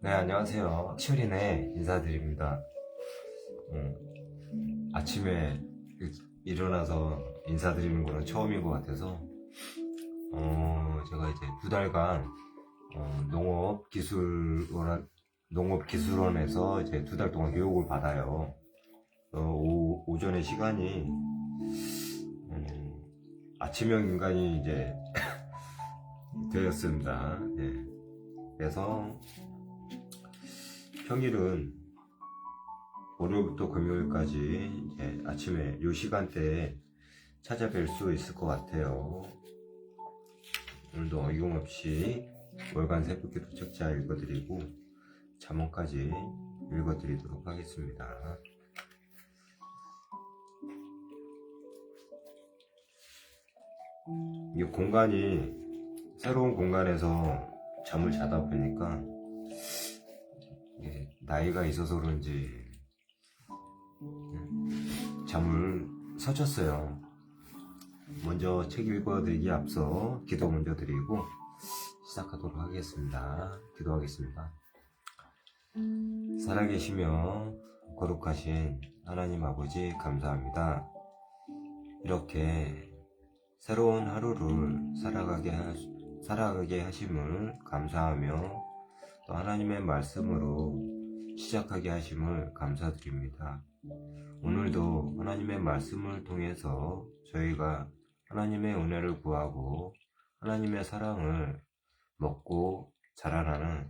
네, 안녕하세요. 치어리네 인사드립니다. 아침에 일어나서 인사드리는 거는 처음인 것 같아서, 제가 이제 2달간, 농업기술원에서 이제 2달 동안 교육을 받아요. 오전에 시간이, 아침형 인간이 이제 되었습니다. 네. 그래서 평일은 월요일부터 금요일까지 이제 아침에 이 시간대에 찾아뵐 수 있을 것 같아요. 오늘도 어김없이 월간 새벽기도 책자 읽어드리고 잠언까지 읽어드리도록 하겠습니다. 이 공간이 새로운 공간에서 잠을 자다 보니까 나이가 있어서 그런지 잠을 설쳤어요. 먼저 책 읽어드리기 앞서 기도 먼저 드리고 시작하도록 하겠습니다. 기도하겠습니다. 살아계시며 거룩하신 하나님 아버지 감사합니다. 이렇게 새로운 하루를 살아가게 하심을 감사하며 또 하나님의 말씀으로 시작하게 하심을 감사드립니다. 오늘도 하나님의 말씀을 통해서 저희가 하나님의 은혜를 구하고 하나님의 사랑을 먹고 자라나는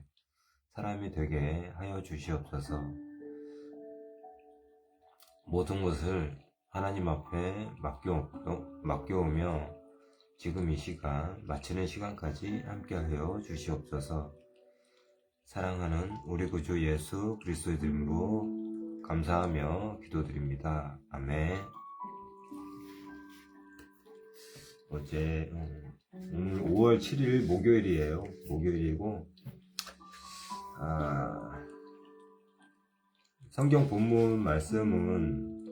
사람이 되게 하여 주시옵소서. 모든 것을 하나님 앞에 맡겨오며 지금 이 시간 마치는 시간까지 함께하여 주시옵소서. 사랑하는 우리 구주 예수 그리스도의 이름으로 감사하며 기도드립니다. 아멘. 오늘 5월 7일 목요일이에요. 목요일이고 성경 본문 말씀은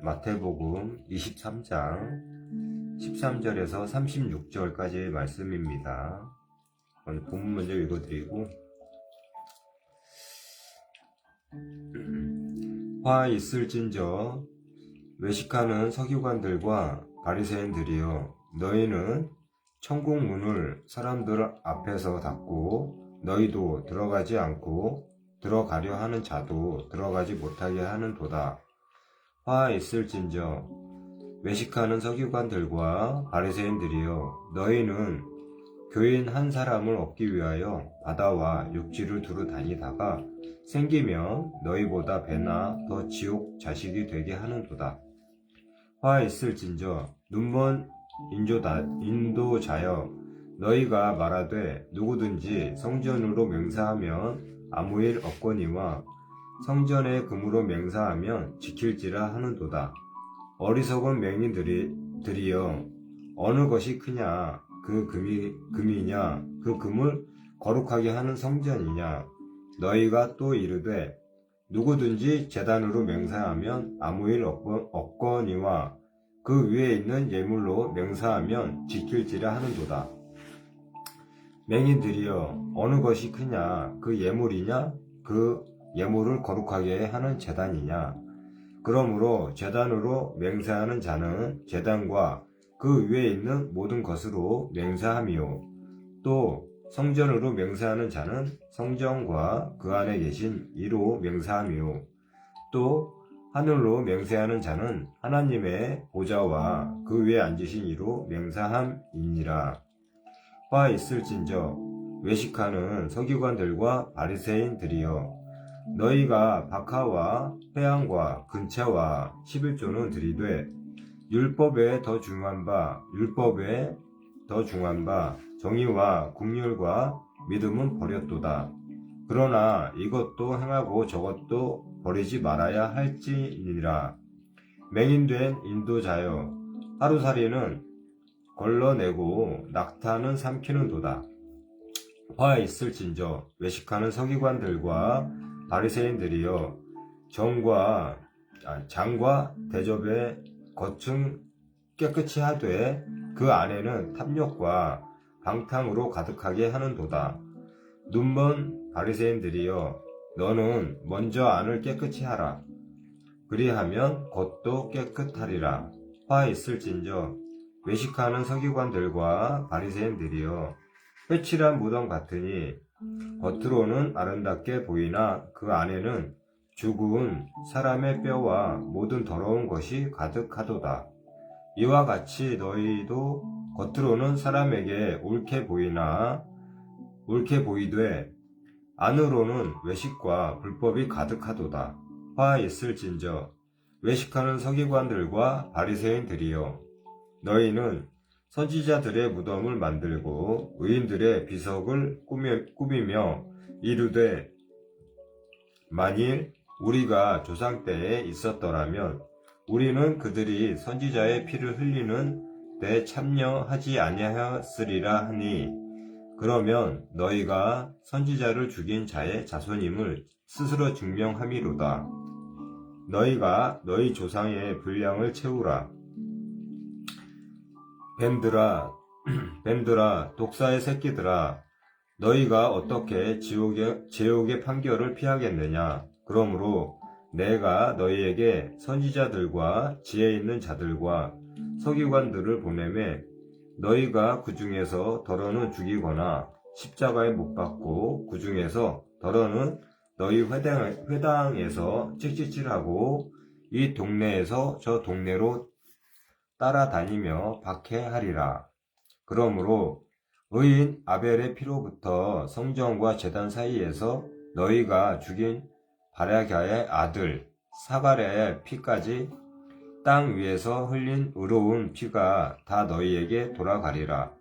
마태복음 23장 13절에서 36절까지의 말씀입니다. 오늘 본문 먼저 읽어드리고 화 있을진저 외식하는 서기관들과 바리새인들이여 너희는 천국 문을 사람들 앞에서 닫고 너희도 들어가지 않고 들어가려 하는 자도 들어가지 못하게 하는도다. 화 있을진저 외식하는 서기관들과 바리새인들이여 너희는 교인 한 사람을 얻기 위하여 바다와 육지를 두루 다니다가 생기면 너희보다 배나 더 지옥 자식이 되게 하는도다. 화 있을진저 눈먼 인도자여 너희가 말하되 누구든지 성전으로 맹세하면 아무 일 없거니와 성전의 금으로 맹세하면 지킬지라 하는도다. 어리석은 맹인들이여 어느 것이 크냐 그 금이냐 그 금을 거룩하게 하는 성전이냐. 너희가 또 이르되 누구든지 제단으로 맹세하면 아무 일 없거니와 그 위에 있는 예물로 맹세하면 지킬지라 하는도다. 맹인들이여 어느 것이 크냐 그 예물이냐 그 예물을 거룩하게 하는 제단이냐. 그러므로 제단으로 맹세하는 자는 제단과 그 위에 있는 모든 것으로 맹세하며 또 성전으로 맹세하는 자는 성전과 그 안에 계신 이로 맹세하며 또 하늘로 맹세하는 자는 하나님의 보좌와 그 위에 앉으신 이로 맹세함이니라. 화 있을진저 외식하는 서기관들과 바리새인들이여 너희가 박하와 회향과 근채와 11조는 드리되 율법에 더 중한 바 정의와 국률과 믿음은 버렸도다. 그러나 이것도 행하고 저것도 버리지 말아야 할지니라. 맹인된 인도자여 하루살이는 걸러내고 낙타는 삼키는도다. 화 있을진저 외식하는 서기관들과 바리새인들이여 장과 대접의 겉은 깨끗이 하되 그 안에는 탐욕과 방탕으로 가득하게 하는도다. 눈먼 바리새인들이여, 너는 먼저 안을 깨끗이 하라. 그리하면 겉도 깨끗하리라. 화 있을진저 외식하는 서기관들과 바리새인들이여, 회칠한 무덤 같으니 겉으로는 아름답게 보이나 그 안에는 죽은 사람의 뼈와 모든 더러운 것이 가득하도다. 이와 같이 너희도 겉으로는 사람에게 옳게 보이되 안으로는 외식과 불법이 가득하도다. 화 있을진저 외식하는 서기관들과 바리새인들이여, 너희는 선지자들의 무덤을 만들고 의인들의 비석을 꾸미며 이르되, 만일 우리가 조상 때에 있었더라면 우리는 그들이 선지자의 피를 흘리는 데 참여하지 아니하였으리라 하니, 그러면 너희가 선지자를 죽인 자의 자손임을 스스로 증명함이로다. 너희가 너희 조상의 분량을 채우라. 뱀들아, 독사의 새끼들아, 너희가 어떻게 제옥의 판결을 피하겠느냐? 그러므로 내가 너희에게 선지자들과 지혜 있는 자들과 서기관들을 보내매 너희가 그 중에서 더러는 죽이거나 십자가에 못 박고 그 중에서 더러는 너희 회당에서 찍찍질하고 이 동네에서 저 동네로 따라다니며 박해하리라. 그러므로 의인 아벨의 피로부터 성전과 제단 사이에서 너희가 죽인 바라갸의 아들 사갈의 피까지 땅 위에서 흘린 의로운 피가 다 너희에게 돌아가리라.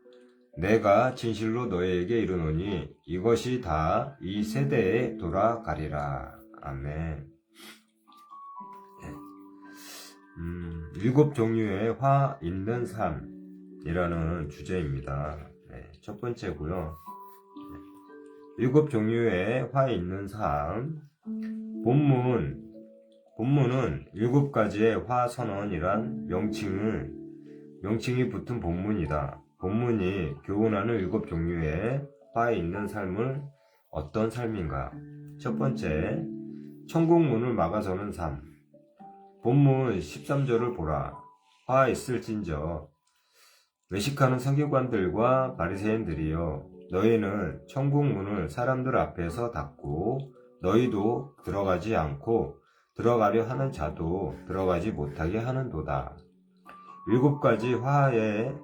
내가 진실로 너희에게 이르노니 이것이 다 이 세대에 돌아가리라. 아멘. 일곱 종류의 화 있는 삶이라는 주제입니다. 첫 번째고요. 일곱 종류의 화 있는 삶. 본문은 일곱 가지의 화 선언이란 명칭이 붙은 본문이다. 본문이 교훈하는 일곱 종류의 화 있는 삶은 어떤 삶인가? 첫 번째, 천국 문을 막아서는 삶. 본문 13절을 보라. 화 있을진저 외식하는 서기관들과 바리새인들이여, 너희는 천국 문을 사람들 앞에서 닫고 너희도 들어가지 않고 들어가려 하는 자도 들어가지 못하게 하는도다. 일곱 가지 화의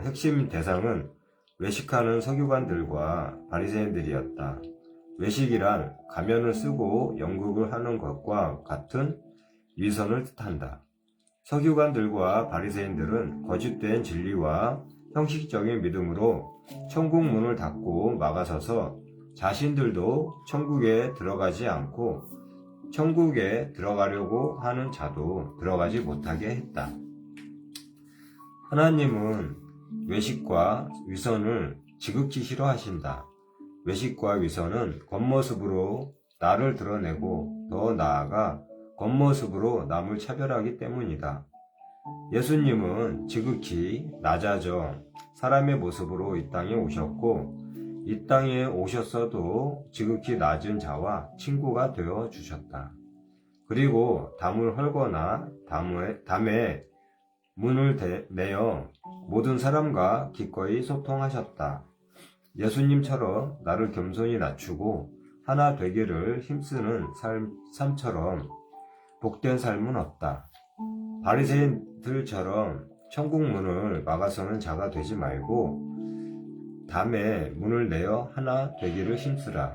핵심 대상은 외식하는 서기관들과 바리새인들이었다. 외식이란 가면을 쓰고 연극을 하는 것과 같은 위선을 뜻한다. 서기관들과 바리새인들은 거짓된 진리와 형식적인 믿음으로 천국 문을 닫고 막아서서 자신들도 천국에 들어가지 않고 천국에 들어가려고 하는 자도 들어가지 못하게 했다. 하나님은 외식과 위선을 지극히 싫어하신다. 외식과 위선은 겉모습으로 나를 드러내고 더 나아가 겉모습으로 남을 차별하기 때문이다. 예수님은 지극히 낮아져 사람의 모습으로 이 땅에 오셨고, 이 땅에 오셨어도 지극히 낮은 자와 친구가 되어 주셨다. 그리고 담을 헐거나 담에 문을 내어 모든 사람과 기꺼이 소통하셨다. 예수님처럼 나를 겸손히 낮추고 하나 되기를 힘쓰는 삶처럼 복된 삶은 없다. 바리새인들처럼 천국 문을 막아서는 자가 되지 말고 담에 문을 내어 하나 되기를 힘쓰라.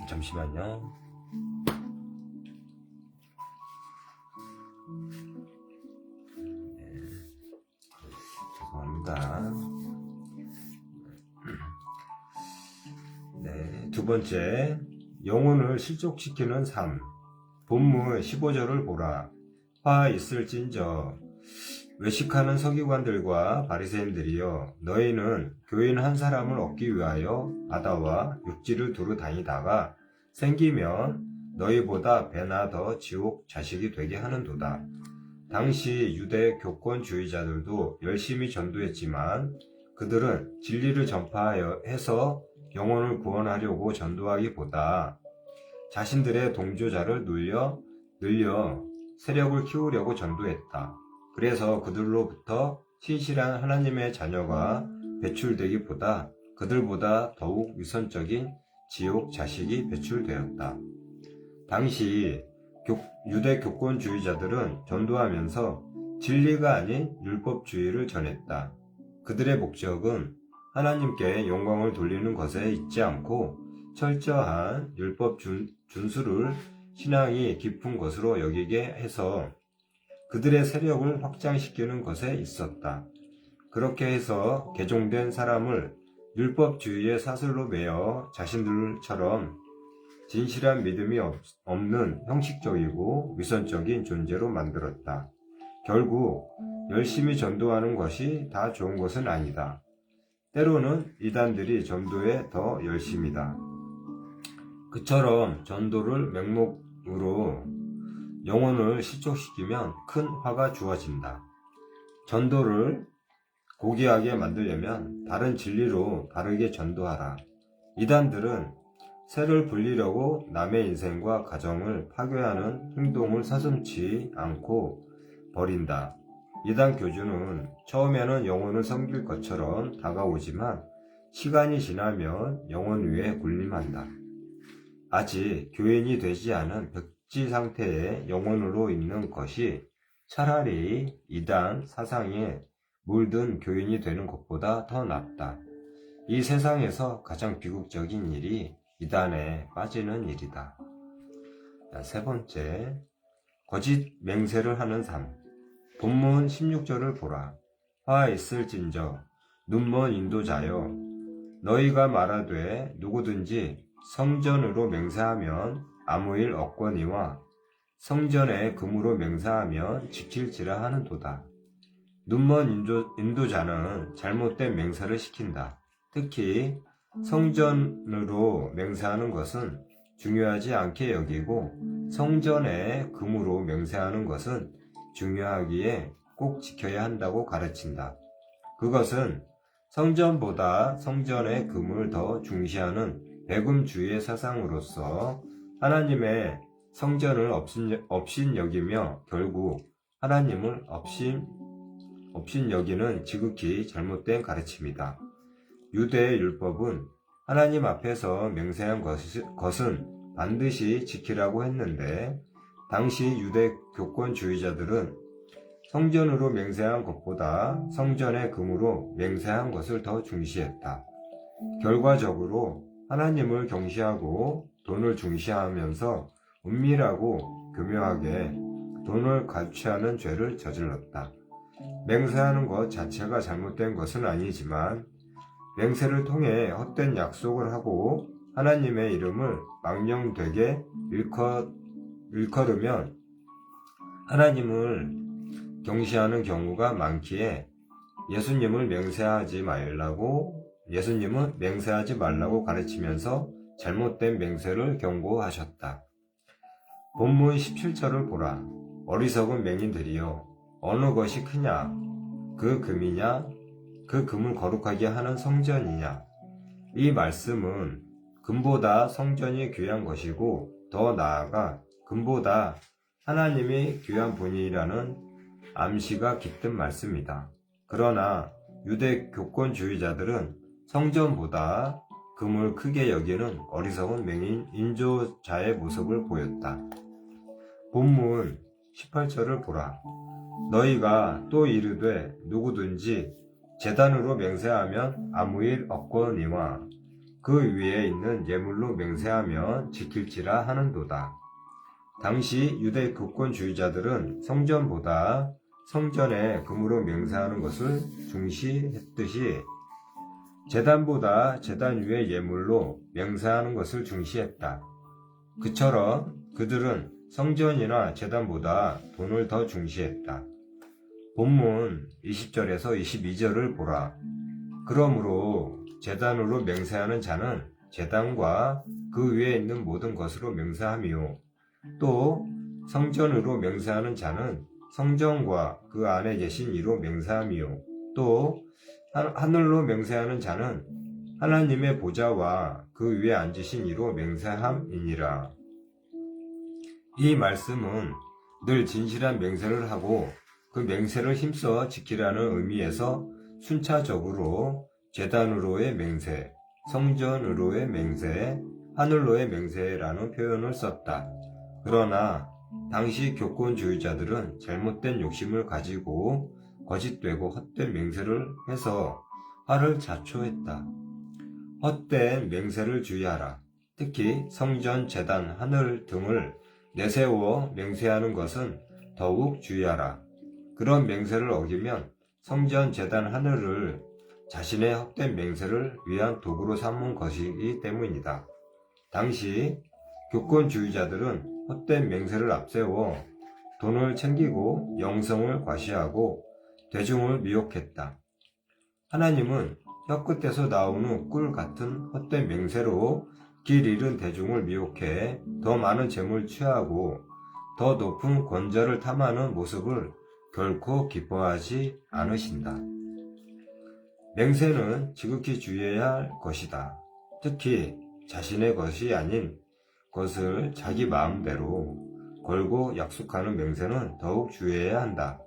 잠시만요. 죄송합니다. 두 번째, 영혼을 실족시키는 삶. 본문 15절을 보라. 화 있을진저 외식하는 서기관들과 바리새인들이여, 너희는 교인 한 사람을 얻기 위하여 바다와 육지를 두루 다니다가 생기면 너희보다 배나 더 지옥 자식이 되게 하는도다. 당시 유대 교권주의자들도 열심히 전도했지만 그들은 진리를 전파해서 영혼을 구원하려고 전도하기보다 자신들의 동조자를 늘려 세력을 키우려고 전도했다. 그래서 그들로부터 신실한 하나님의 자녀가 배출되기보다 그들보다 더욱 위선적인 지옥 자식이 배출되었다. 당시 유대 교권주의자들은 전도하면서 진리가 아닌 율법주의를 전했다. 그들의 목적은 하나님께 영광을 돌리는 것에 있지 않고 철저한 율법 준수를 신앙이 깊은 것으로 여기게 해서 그들의 세력을 확장시키는 것에 있었다. 그렇게 해서 개종된 사람을 율법주의의 사슬로 매어 자신들처럼 진실한 믿음이 없는 형식적이고 위선적인 존재로 만들었다. 결국 열심히 전도하는 것이 다 좋은 것은 아니다. 때로는 이단들이 전도에 더 열심이다. 그처럼 전도를 맹목으로 영혼을 실족시키면 큰 화가 주어진다. 전도를 고귀하게 만들려면 다른 진리로 바르게 전도하라. 이단들은 새를 불리려고 남의 인생과 가정을 파괴하는 행동을 서슴지 않고 벌인다. 이단 교주는 처음에는 영혼을 섬길 것처럼 다가오지만 시간이 지나면 영혼 위에 군림한다. 아직 교인이 되지 않은 백지 상태의 영혼으로 있는 것이 차라리 이단 사상에 물든 교인이 되는 것보다 더 낫다. 이 세상에서 가장 비극적인 일이 이단에 빠지는 일이다. 세 번째, 거짓 맹세를 하는 삶. 본문 16절을 보라. 화 있을진저 눈먼 인도자여 너희가 말하되 누구든지 성전으로 맹세하면 아무 일 없거니와 성전에 금으로 맹세하면 지킬지라 하는도다. 눈먼 인도자는 잘못된 맹세를 시킨다. 특히 성전으로 맹세하는 것은 중요하지 않게 여기고 성전에 금으로 맹세하는 것은 중요하기에 꼭 지켜야 한다고 가르친다. 그것은 성전보다 성전의 금을 더 중시하는 배금주의의 사상으로서 하나님의 성전을 업신여기며 결국 하나님을 업신여기는 지극히 잘못된 가르침이다. 유대의 율법은 하나님 앞에서 맹세한 것은 반드시 지키라고 했는데 당시 유대 교권주의자들은 성전으로 맹세한 것보다 성전의 금으로 맹세한 것을 더 중시했다. 결과적으로 하나님을 경시하고 돈을 중시하면서 은밀하고 교묘하게 돈을 갈취하는 죄를 저질렀다. 맹세하는 것 자체가 잘못된 것은 아니지만 맹세를 통해 헛된 약속을 하고 하나님의 이름을 망령되게 일컬으면 하나님을 경시하는 경우가 많기에 예수님은 맹세하지 말라고 가르치면서 잘못된 맹세를 경고하셨다. 본문 17절을 보라. 어리석은 맹인들이여 어느 것이 크냐? 그 금이냐? 그 금을 거룩하게 하는 성전이냐? 이 말씀은 금보다 성전이 귀한 것이고 더 나아가 금보다 하나님이 귀한 분이라는 암시가 깃든 말씀이다. 그러나 유대 교권주의자들은 성전보다 금을 크게 여기는 어리석은 맹인 인조자의 모습을 보였다. 본문 18절을 보라. 너희가 또 이르되 누구든지 제단으로 맹세하면 아무 일 없거니와 그 위에 있는 예물로 맹세하면 지킬지라 하는도다. 당시 유대 교권주의자들은 성전보다 성전에 금으로 맹세하는 것을 중시했듯이 제단보다 제단 위의 예물로 맹세하는 것을 중시했다. 그처럼 그들은 성전이나 제단보다 돈을 더 중시했다. 본문 20절에서 22절을 보라. 그러므로 제단으로 맹세하는 자는 제단과 그 위에 있는 모든 것으로 맹세하며 또 성전으로 맹세하는 자는 성전과 그 안에 계신 이로 맹세하며 또 하늘로 맹세하는 자는 하나님의 보좌와 그 위에 앉으신 이로 맹세함이니라. 이 말씀은 늘 진실한 맹세를 하고 그 맹세를 힘써 지키라는 의미에서 순차적으로 제단으로의 맹세, 성전으로의 맹세, 하늘로의 맹세라는 표현을 썼다. 그러나 당시 교권주의자들은 잘못된 욕심을 가지고 거짓되고 헛된 맹세를 해서 화를 자초했다. 헛된 맹세를 주의하라. 특히 성전, 제단, 하늘 등을 내세워 맹세하는 것은 더욱 주의하라. 그런 맹세를 어기면 성전, 제단, 하늘을 자신의 헛된 맹세를 위한 도구로 삼은 것이기 때문이다. 당시 교권주의자들은 헛된 맹세를 앞세워 돈을 챙기고 영성을 과시하고 대중을 미혹했다. 하나님은 혀끝에서 나오는 꿀 같은 헛된 맹세로 길 잃은 대중을 미혹해 더 많은 재물을 취하고 더 높은 권좌를 탐하는 모습을 결코 기뻐하지 않으신다. 맹세는 지극히 주의해야 할 것이다. 특히 자신의 것이 아닌 것을 자기 마음대로 걸고 약속하는 맹세는 더욱 주의해야 한다.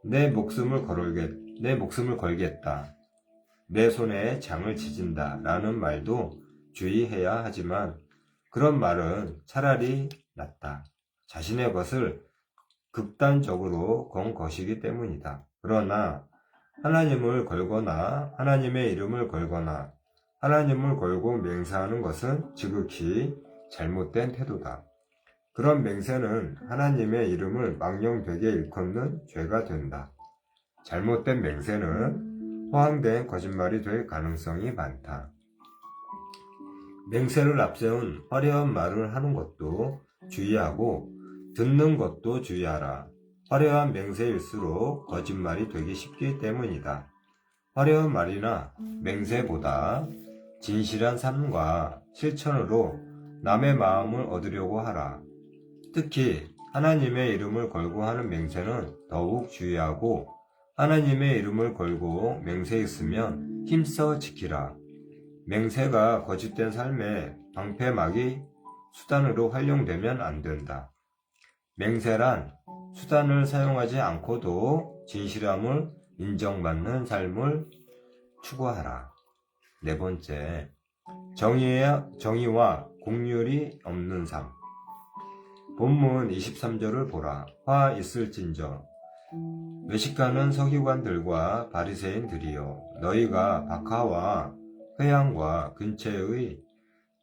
내 목숨을 걸겠다. 내 손에 장을 지진다. 라는 말도 주의해야 하지만 그런 말은 차라리 낫다. 자신의 것을 극단적으로 건 것이기 때문이다. 그러나 하나님을 걸거나 하나님의 이름을 걸거나 하나님을 걸고 맹세하는 것은 지극히 잘못된 태도다. 그런 맹세는 하나님의 이름을 망령되게 일컫는 죄가 된다. 잘못된 맹세는 허황된 거짓말이 될 가능성이 많다. 맹세를 앞세운 화려한 말을 하는 것도 주의하고 듣는 것도 주의하라. 화려한 맹세일수록 거짓말이 되기 쉽기 때문이다. 화려한 말이나 맹세보다 진실한 삶과 실천으로 남의 마음을 얻으려고 하라. 특히 하나님의 이름을 걸고 하는 맹세는 더욱 주의하고 하나님의 이름을 걸고 맹세했으면 힘써 지키라. 맹세가 거짓된 삶의 방패막이 수단으로 활용되면 안 된다. 맹세란 수단을 사용하지 않고도 진실함을 인정받는 삶을 추구하라. 네 번째, 정의와 공률이 없는 삶. 본문 23절을 보라. 화 있을진저 외식하는 서기관들과 바리새인들이여, 너희가 박하와 회향과 근처의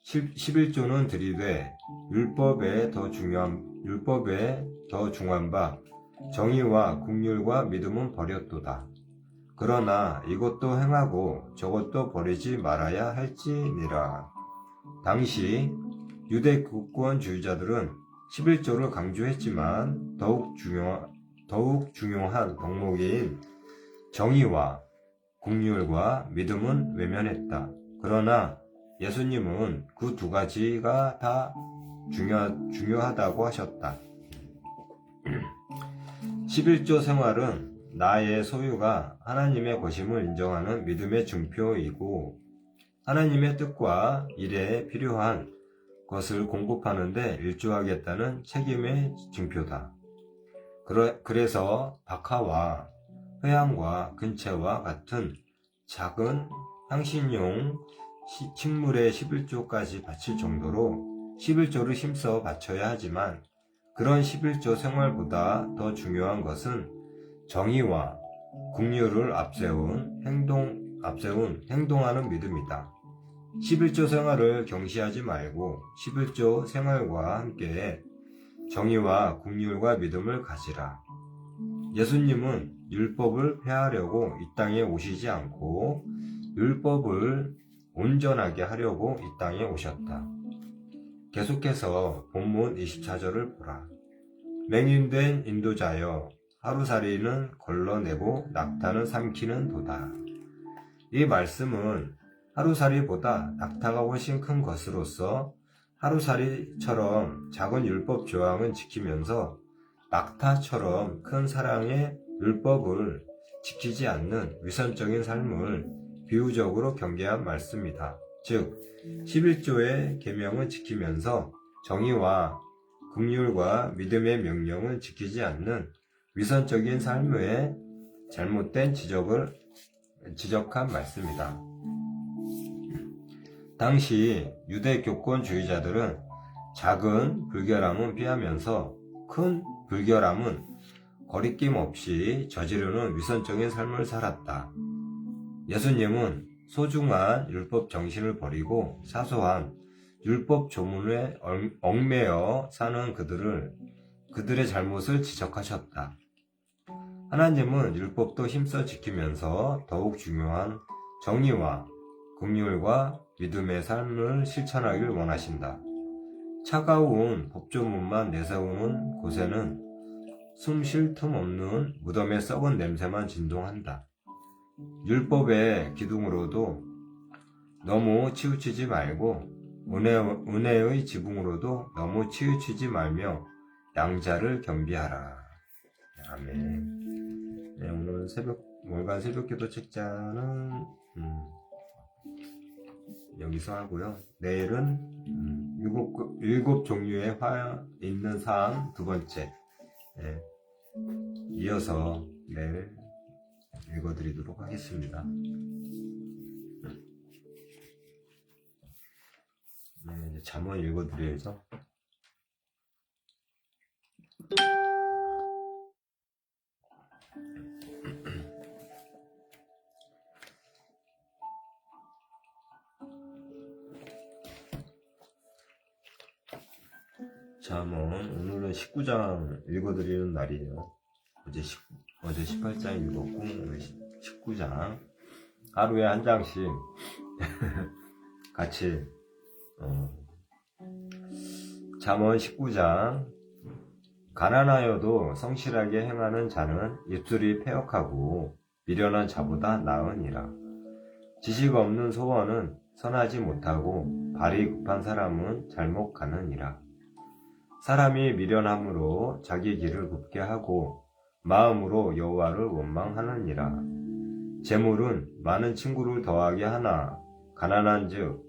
11조는 들이되 율법에 더 중한 바 정의와 국률과 믿음은 버렸도다. 그러나 이것도 행하고 저것도 버리지 말아야 할지니라. 당시 유대 국권주의자들은 11조를 강조했지만 더욱 중요한 덕목인 정의와 국률과 믿음은 외면했다. 그러나 예수님은 그 두 가지가 다 중요하다고 하셨다. 11조 생활은 나의 소유가 하나님의 것임을 인정하는 믿음의 증표이고 하나님의 뜻과 일에 필요한 것을 공급하는 데 일조하겠다는 책임의 증표다. 그래서 박하와 회향과 근채와 같은 작은 향신용 식물의 11조까지 바칠 정도로 11조를 힘써 바쳐야 하지만 그런 11조 생활보다 더 중요한 것은 정의와 국률을 앞세운 행동하는 믿음이다. 11조 생활을 경시하지 말고 11조 생활과 함께 정의와 국률과 믿음을 가지라. 예수님은 율법을 폐하려고 이 땅에 오시지 않고 율법을 온전하게 하려고 이 땅에 오셨다. 계속해서 본문 24절을 보라. 맹인된 인도자여, 하루살이는 걸러내고 낙타는 삼키는 도다. 이 말씀은 하루살이보다 낙타가 훨씬 큰 것으로서 하루살이처럼 작은 율법 조항은 지키면서 낙타처럼 큰 사랑의 율법을 지키지 않는 위선적인 삶을 비유적으로 경계한 말씀이다. 즉 11조의 계명은 지키면서 정의와 긍휼과 믿음의 명령을 지키지 않는 위선적인 삶의 잘못된 지적한 말씀이다. 당시 유대 교권주의자들은 작은 불결함은 피하면서 큰 불결함은 거리낌 없이 저지르는 위선적인 삶을 살았다. 예수님은 소중한 율법 정신을 버리고 사소한 율법 조문에 얽매여 사는 그들의 잘못을 지적하셨다. 하나님은 율법도 힘써 지키면서 더욱 중요한 정의와 긍휼과 믿음의 삶을 실천하길 원하신다. 차가운 법조문만 내세우는 곳에는 숨 쉴 틈 없는 무덤의 썩은 냄새만 진동한다. 율법의 기둥으로도 너무 치우치지 말고 은혜의 지붕으로도 너무 치우치지 말며 양자를 겸비하라. 아멘. 네, 오늘 월간 새벽기도 책자는 여기서 하고요. 내일은 일곱 종류의 화 있는 사항 두 번째 이어서 내일 읽어드리도록 하겠습니다. 이제 잠언 읽어드려야죠. 잠언 오늘은 19장 읽어드리는 날이에요. 어제 18장 읽었고 오늘 19장 하루에 한 장씩 같이 잠언 19장 가난하여도 성실하게 행하는 자는 입술이 패역하고 미련한 자보다 나으니라. 지식 없는 소원은 선하지 못하고 발이 급한 사람은 잘못 가느니라. 사람이 미련함으로 자기 길을 굽게 하고 마음으로 여호와를 원망하느니라. 재물은 많은 친구를 더하게 하나 가난한즉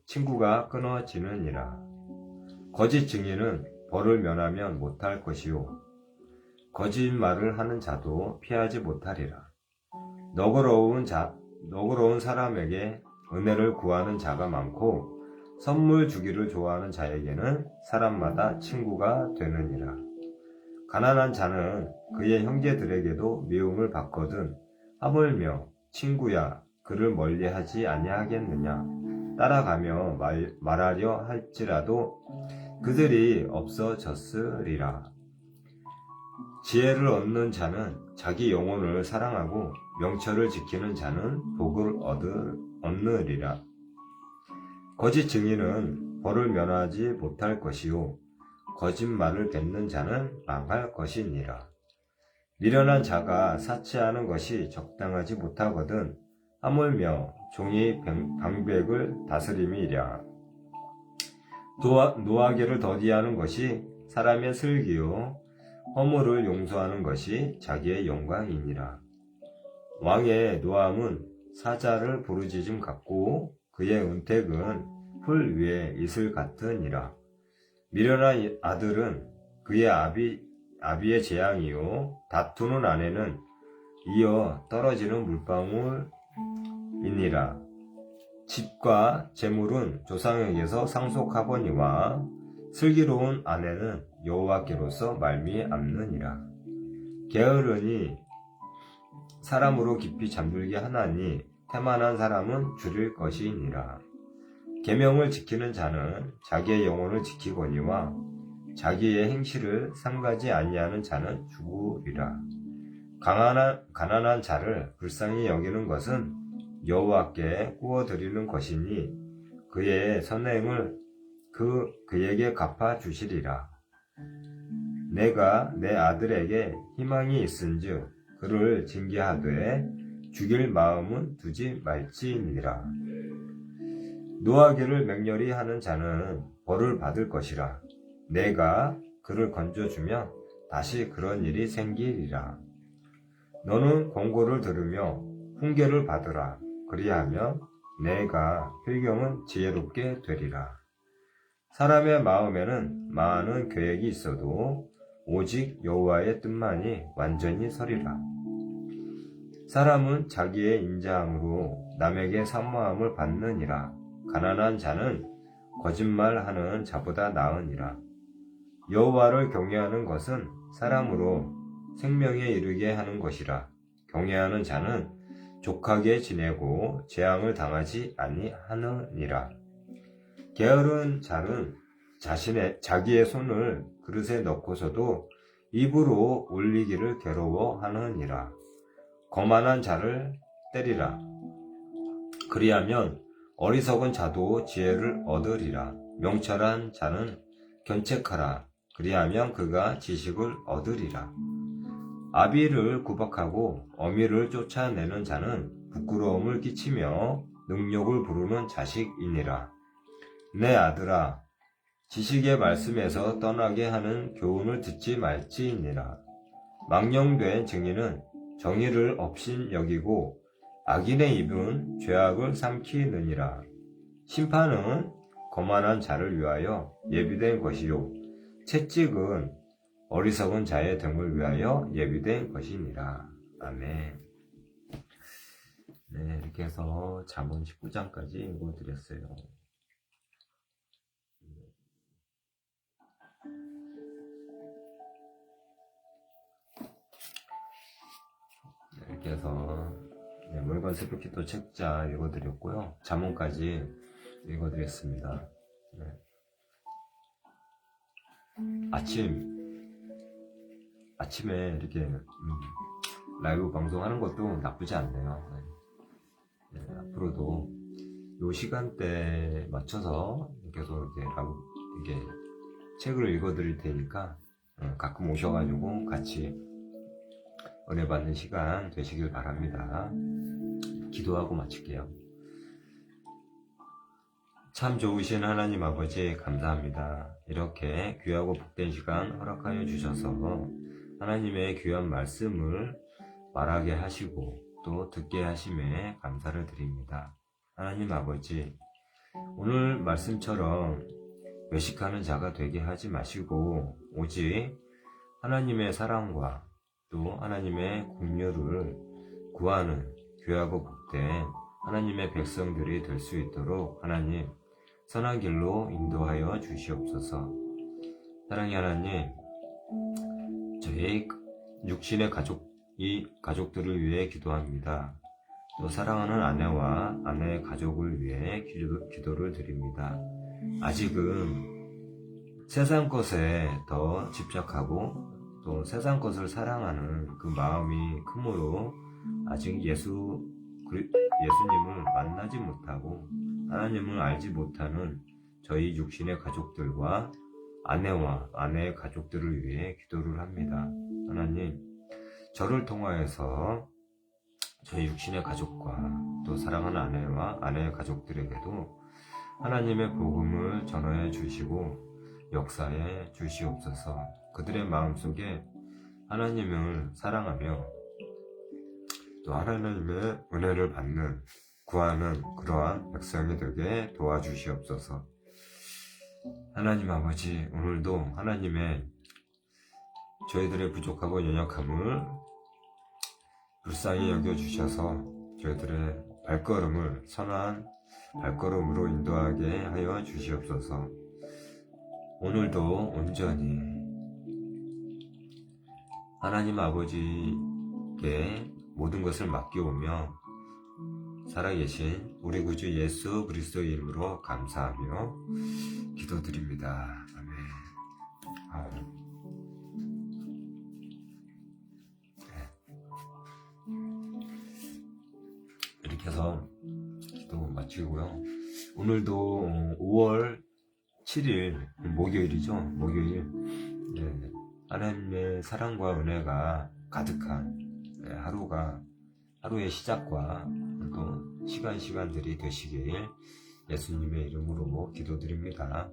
친구가 끊어지느니라. 거짓 증인은 벌을 면하면 못할 것이요 거짓말을 하는 자도 피하지 못하리라. 너그러운 사람에게 은혜를 구하는 자가 많고 선물 주기를 좋아하는 자에게는 사람마다 친구가 되느니라. 가난한 자는 그의 형제들에게도 미움을 받거든 하물며 친구야 그를 멀리하지 아니하겠느냐. 따라가며 말하려 할지라도 그들이 없어졌으리라. 지혜를 얻는 자는 자기 영혼을 사랑하고 명철을 지키는 자는 복을 얻느리라. 거짓 증인은 벌을 면하지 못할 것이요 거짓말을 뱉는 자는 망할 것이니라. 미련한 자가 사치하는 것이 적당하지 못하거든 하물며 종이 방백을 다스림이랴. 노하기를 더디하는 것이 사람의 슬기요 허물을 용서하는 것이 자기의 영광이니라. 왕의 노함은 사자를 부르짖음 같고 그의 은택은 풀 위에 이슬 같으니라. 미련한 아들은 그의 아비의 재앙이요 다투는 아내는 이어 떨어지는 물방울이니라. 집과 재물은 조상에게서 상속하거니와 슬기로운 아내는 여호와께로서 말미암느니라. 게으르니 사람으로 깊이 잠들게 하나니 태만한 사람은 줄일 것이니라. 계명을 지키는 자는 자기의 영혼을 지키거니와 자기의 행실을 삼가지 아니하는 자는 죽으리라. 가난한 자를 불쌍히 여기는 것은 여호와께 구워드리는 것이니 그의 선행을 그에게 갚아 주시리라. 내가 내 아들에게 희망이 있은즉 그를 징계하되 죽일 마음은 두지 말지니라. 노하기를 맹렬히 하는 자는 벌을 받을 것이라. 내가 그를 건져주면 다시 그런 일이 생기리라. 너는 공고를 들으며 훈계를 받으라. 그리하면 내가 필경은 지혜롭게 되리라. 사람의 마음에는 많은 계획이 있어도 오직 여호와의 뜻만이 완전히 서리라. 사람은 자기의 인자함으로 남에게 사모함을 받느니라. 가난한 자는 거짓말하는 자보다 나으니라. 여호와를 경외하는 것은 사람으로 생명에 이르게 하는 것이라. 경외하는 자는 족하게 지내고 재앙을 당하지 아니하느니라. 게으른 자는 자기의 손을 그릇에 넣고서도 입으로 올리기를 괴로워하느니라. 거만한 자를 때리라. 그리하면 어리석은 자도 지혜를 얻으리라. 명철한 자는 견책하라. 그리하면 그가 지식을 얻으리라. 아비를 구박하고 어미를 쫓아내는 자는 부끄러움을 끼치며 능욕을 부르는 자식이니라. 내 아들아, 지식의 말씀에서 떠나게 하는 교훈을 듣지 말지니라. 망령된 증인은 정의를 업신 여기고 악인의 입은 죄악을 삼키느니라. 심판은 거만한 자를 위하여 예비된 것이요 채찍은 어리석은 자의 등을 위하여 예비된 것이니라. 아멘. 네, 이렇게 해서 잠언 19장까지 읽어드렸어요. 이렇게 해서 물건 새벽기도 책자 읽어드렸고요. 잠언까지 읽어드렸습니다. 네. 아침에 이렇게 라이브 방송하는 것도 나쁘지 않네요. 네, 앞으로도 이 시간대에 맞춰서 계속 이렇게 책을 읽어드릴 테니까 가끔 오셔가지고 같이 은혜 받는 시간 되시길 바랍니다. 기도하고 마칠게요. 참 좋으신 하나님 아버지 감사합니다. 이렇게 귀하고 복된 시간 허락하여 주셔서 하나님의 귀한 말씀을 말하게 하시고 또 듣게 하심에 감사를 드립니다. 하나님 아버지, 오늘 말씀처럼 외식하는 자가 되게 하지 마시고 오직 하나님의 사랑과 또 하나님의 긍휼을 구하는 귀하고 복된 하나님의 백성들이 될 수 있도록 하나님 선한 길로 인도하여 주시옵소서. 사랑의 하나님, 저희 육신의 가족들을 위해 기도합니다. 또 사랑하는 아내와 아내의 가족을 위해 기도를 드립니다. 아직은 세상 것에 더 집착하고 또 세상 것을 사랑하는 그 마음이 크므로 아직 예수님을 만나지 못하고 하나님을 알지 못하는 저희 육신의 가족들과 아내와 아내의 가족들을 위해 기도를 합니다. 하나님, 저를 통하여서 저희 육신의 가족과 또 사랑하는 아내와 아내의 가족들에게도 하나님의 복음을 전하여 주시고 역사해 주시옵소서. 그들의 마음속에 하나님을 사랑하며 또 하나님의 은혜를 받는 구하는 그러한 백성이 되게 도와주시옵소서. 하나님 아버지, 오늘도 하나님의 저희들의 부족하고 연약함을 불쌍히 여겨주셔서 저희들의 발걸음을 선한 발걸음으로 인도하게 하여 주시옵소서. 오늘도 온전히 하나님 아버지께 모든 것을 맡겨오며 살아계신 우리 구주 예수 그리스도의 이름으로 감사하며 기도드립니다. 아멘. 이렇게 해서 기도 마치고요. 오늘도 5월 7일 목요일이죠. 목요일, 하나님의 사랑과 은혜가 가득한 하루의 시작과 또 시간들이 되시길 예수님의 이름으로 기도드립니다.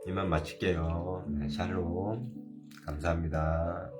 이만 마칠게요. 샬롬. 감사합니다.